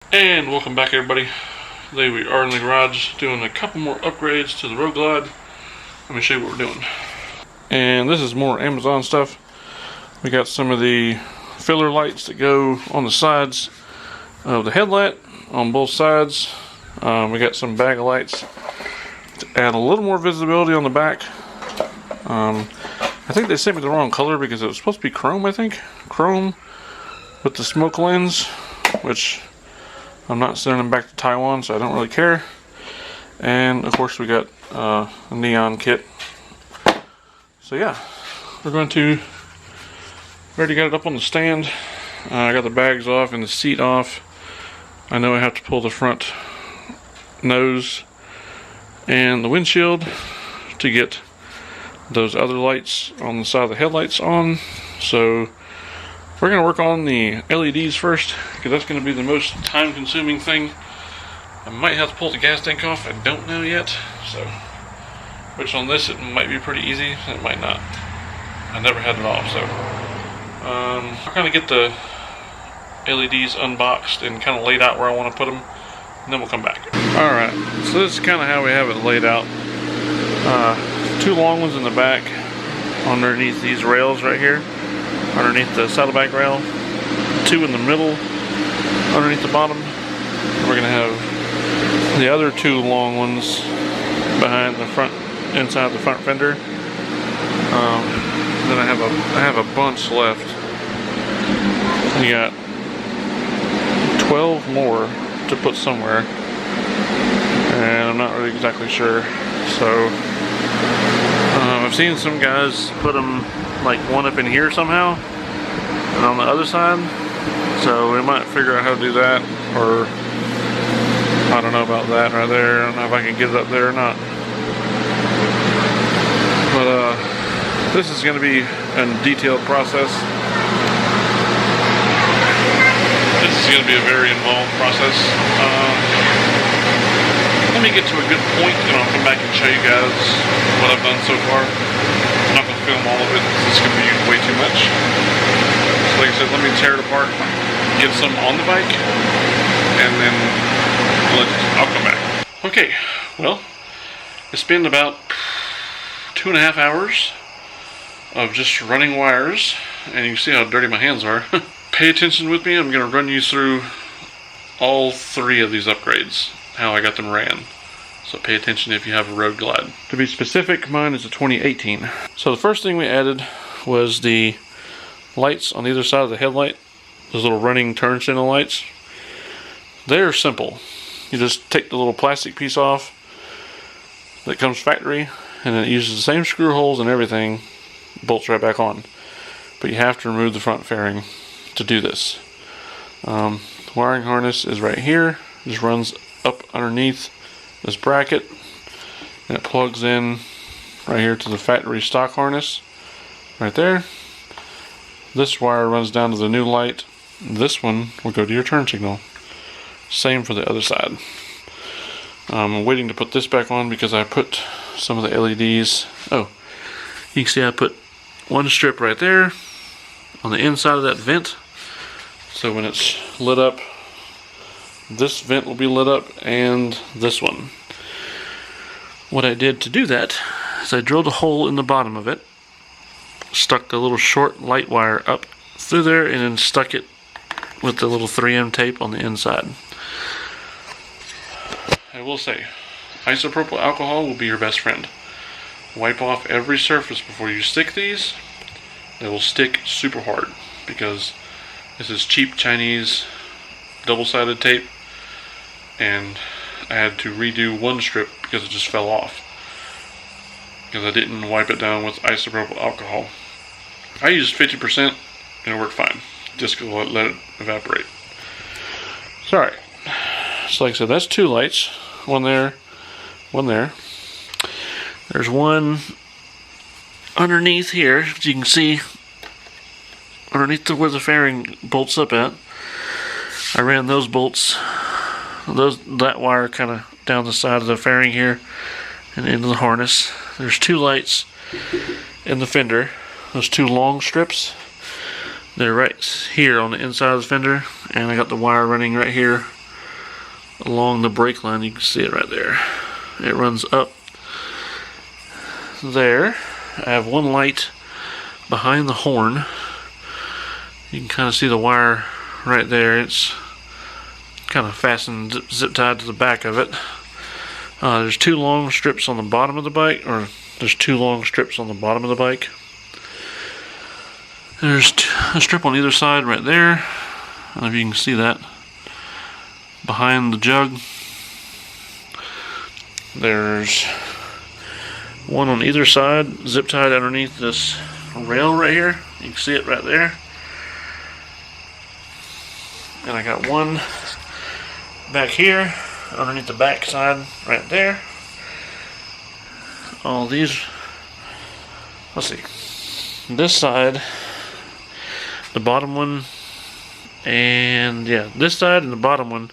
And welcome back, everybody. Today we are in the garage doing a couple more upgrades to the Road Glide. Let me show you what we're doing. And this is more Amazon stuff. We got some of the filler lights that go on the sides of the headlight on both sides. We got some bag of lights to add a little more visibility on the back. I think they sent me the wrong color because it was supposed to be chrome, I think. Chrome with the smoke lens, which I'm not sending them back to Taiwan, so I don't really care. And of course we got a neon kit. So yeah, we're going to, already got it up on the stand. I got the bags off and the seat off. I know I have to pull the front nose and the windshield to get those other lights on the side of the headlights on. So we're going to work on the LEDs first, because that's going to be the most time-consuming thing. I might have to pull the gas tank off, I don't know yet. So, which on this it might be pretty easy, and it might not. I never had it off, so I'll kind of get the LEDs unboxed and kind of laid out where I want to put them, and then we'll come back. Alright, so this is kind of how we have it laid out. Two long ones in the back underneath these rails right here, underneath the saddlebag rail, two in the middle underneath the bottom. We're gonna have the other two long ones behind the front, inside the front fender. Then I have a bunch left. We got 12 more to put somewhere, and I'm not really exactly sure. So I've seen some guys put them like one up in here somehow and on the other side, so we might figure out how to do that, or I don't know about that right there. I don't know if I can get it up there or not, but this is going to be a detailed process. This is going to be a very involved process. Let me get to a good point and I'll come back and show you guys what I've done so far. I'm not going to film all of it because it's going to be way too much. So like I said, let me tear it apart, get some on the bike, and then I'll come back. Okay, well, it's been about 2.5 hours of just running wires, and you can see how dirty my hands are. Pay attention with me, I'm going to run you through all 3 of these upgrades, how I got them ran. So pay attention if you have a Road Glide. To be specific, mine is a 2018. So the first thing we added was the lights on either side of the headlight. Those little running turn signal lights. They're simple. You just take the little plastic piece off that comes factory, and then it uses the same screw holes and everything, bolts right back on. But you have to remove the front fairing to do this. The wiring harness is right here. It just runs up underneath this bracket, and it plugs in right here to the factory stock harness right there. This wire runs down to the new light. This one will go to your turn signal. Same for the other side. I'm waiting to put this back on because I put some of the LEDs. Oh, you can see I put one strip right there on the inside of that vent, so when it's lit up, this vent will be lit up, and this one. What I did to do that is I drilled a hole in the bottom of it, stuck the little short light wire up through there, and then stuck it with the little 3M tape on the inside. I will say, isopropyl alcohol will be your best friend. Wipe off every surface before you stick these. They will stick super hard because this is cheap Chinese double-sided tape, and I had to redo one strip because it just fell off because I didn't wipe it down with isopropyl alcohol. I used 50% and it worked fine. Just let it evaporate. Sorry. So like I said, that's 2 lights. One there, one there. There's one underneath here, as you can see, underneath where the fairing bolts up at. I ran those bolts, that wire kind of down the side of the fairing here and into the harness. There's 2 lights in the fender. Those 2 long strips, they're right here on the inside of the fender, and I got the wire running right here along the brake line. You can see it right there. It runs up there. I have one light behind the horn. You can kind of see the wire right there. It's kind of fastened, zip tied to the back of it. There's two long strips on the bottom of the bike, or there's two long strips on the bottom of the bike. There's a strip on either side right there. I don't know if you can see that. Behind the jug. There's one on either side, zip tied underneath this rail right here. You can see it right there. And I got one back here, underneath the back side right there. All these, let's see, this side, the bottom one, and yeah, this side and the bottom one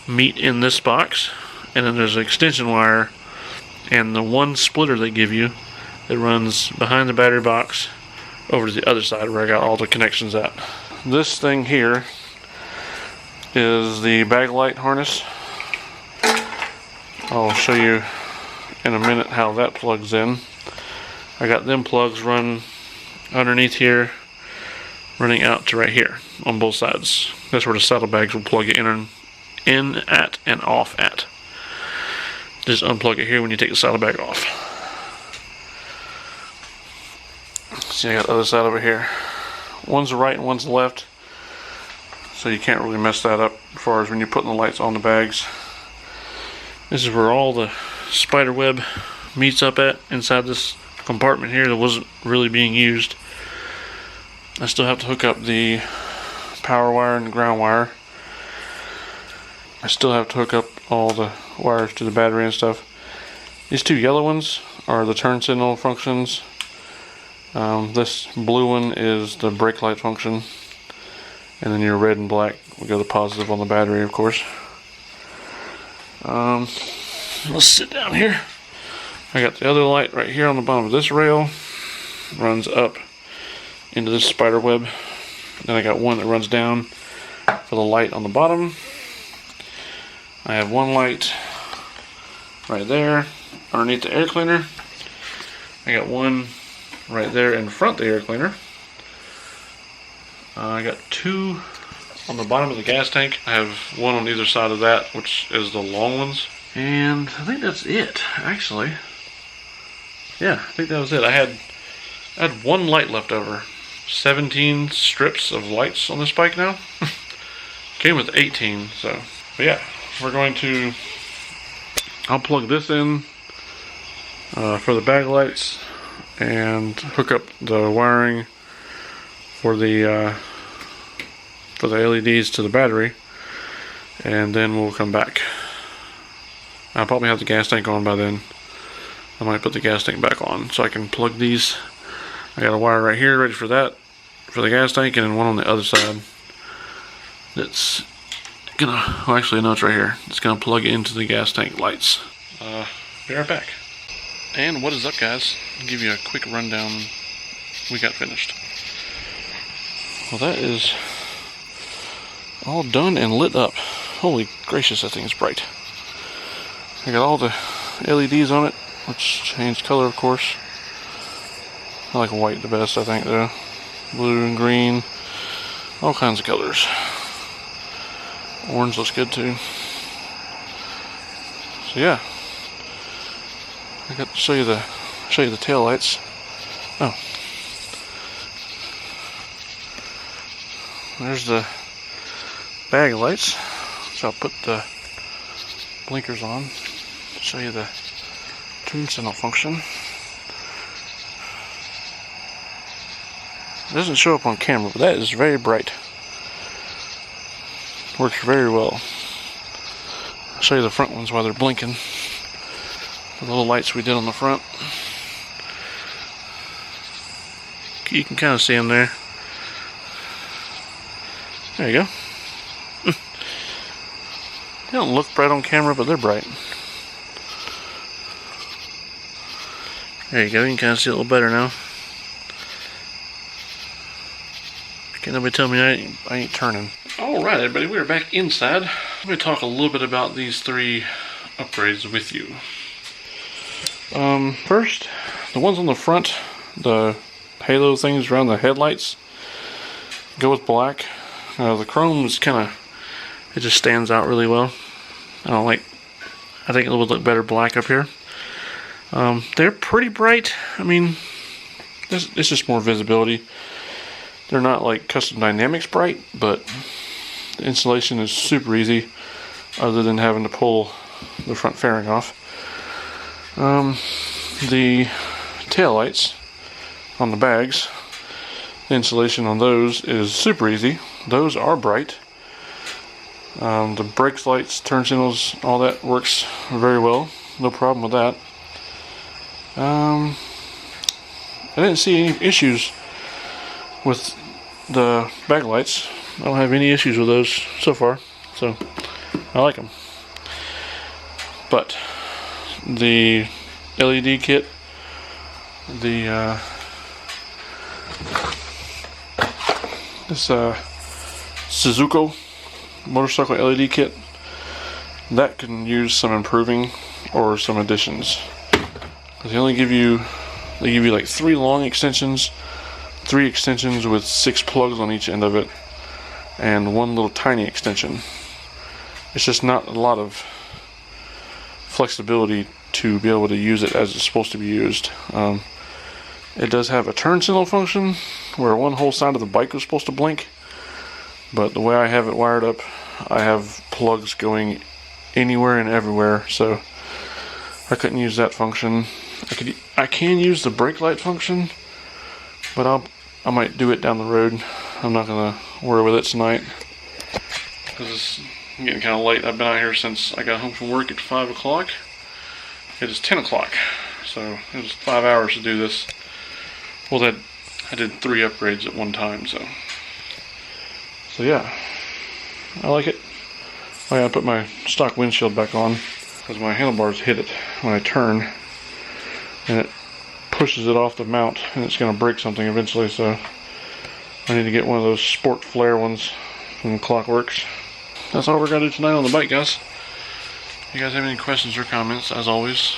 meet in this box. And then there's an extension wire and the one splitter they give you that runs behind the battery box over to the other side where I got all the connections at. This thing here is the bag light harness. I'll show you in a minute how that plugs in. I got them plugs run underneath here, running out to right here on both sides. That's where the saddlebags will plug it in at and off at. Just unplug it here when you take the saddlebag off. See, I got the other side over here. One's the right and one's the left, so you can't really mess that up as far as when you're putting the lights on the bags. This is where all the spider web meets up at, inside this compartment here that wasn't really being used. I still have to hook up the power wire and the ground wire. I still have to hook up all the wires to the battery and stuff. These two yellow ones are the turn signal functions. This blue one is the brake light function. And then your red and black will go to positive on the battery, of course. Let's sit down here. I got the other light right here on the bottom of this rail. Runs up into this spider web. Then I got one that runs down for the light on the bottom. I have one light right there underneath the air cleaner. I got one right there in front of the air cleaner. I got two on the bottom of the gas tank. I have one on either side of that, which is the long ones. And I think that's it, actually. Yeah, I think that was it. I had one light left over. 17 strips of lights on this bike now. Came with 18, so. But yeah, I'll plug this in for the bag lights and hook up the wiring for the LEDs to the battery, and then we'll come back. I'll probably have the gas tank on by then. I might put the gas tank back on so I can plug these. I got a wire right here ready for that, for the gas tank, and then one on the other side that's gonna, well, actually no, it's right here. It's gonna plug into the gas tank lights. Be right back. And what is up, guys? I'll give you a quick rundown. We got finished. Well, that is all done and lit up. Holy gracious, that thing is bright. I got all the LEDs on it, which changed color, of course. I like white the best, I think, though. Blue and green, all kinds of colors. Orange looks good too. So yeah, I got to show you the tail lights. Oh, there's the bag lights. So I'll put the blinkers on. Show you the turn signal function. It doesn't show up on camera, but that is very bright. Works very well. I'll show you the front ones while they're blinking. The little lights we did on the front. You can kind of see them there. There you go. They don't look bright on camera, but they're bright. There you go, you can kind of see it a little better now. Can't nobody tell me I ain't turning. Alright, everybody, we are back inside. Let me talk a little bit about these 3 upgrades with you. First, the ones on the front, the halo things around the headlights, go with black. The chrome is kind of, it just stands out really well. I think it would look better black up here. They're pretty bright. I mean, it's just more visibility. They're not like custom dynamics bright, but the installation is super easy, other than having to pull the front fairing off. The tail lights on the bags, the installation on those is super easy. Those are bright. The brakes lights, turn signals, all that works very well. No problem with that. I didn't see any issues with the bag lights. I don't have any issues with those so far, so I like them. But the LED kit, the this Suzuki motorcycle LED kit, that can use some improving or some additions. They give you like 3 long extensions, 3 extensions with 6 plugs on each end of it, and 1 little tiny extension. It's just not a lot of flexibility to be able to use it as it's supposed to be used. It does have a turn signal function where one whole side of the bike was supposed to blink, but the way I have it wired up, I have plugs going anywhere and everywhere, so I couldn't use that function. I can use the brake light function, but I might do it down the road. I'm not gonna worry with it tonight because it's getting kind of late. I've been out here since I got home from work at 5 o'clock. It is 10 o'clock, so it was 5 hours to do this. Well, I did 3 upgrades at one time, so yeah, I like it. I gotta put my stock windshield back on because my handlebars hit it when I turn, and it pushes it off the mount, and it's gonna break something eventually. So I need to get one of those sport flare ones from Clockworks. That's all we're gonna do tonight on the bike, guys. If you guys have any questions or comments, as always,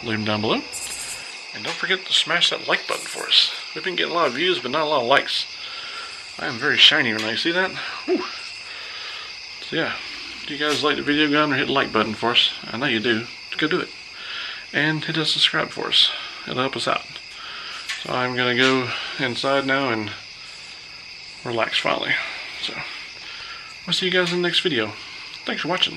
leave them down below. And don't forget to smash that like button for us. We've been getting a lot of views, but not a lot of likes. I am very shiny when I see that. Whew. So yeah, if you guys like the video, go down and hit the like button for us. I know you do. Go do it. And hit the subscribe for us. It'll help us out. So I'm going to go inside now and relax finally. So, I'll see you guys in the next video. Thanks for watching.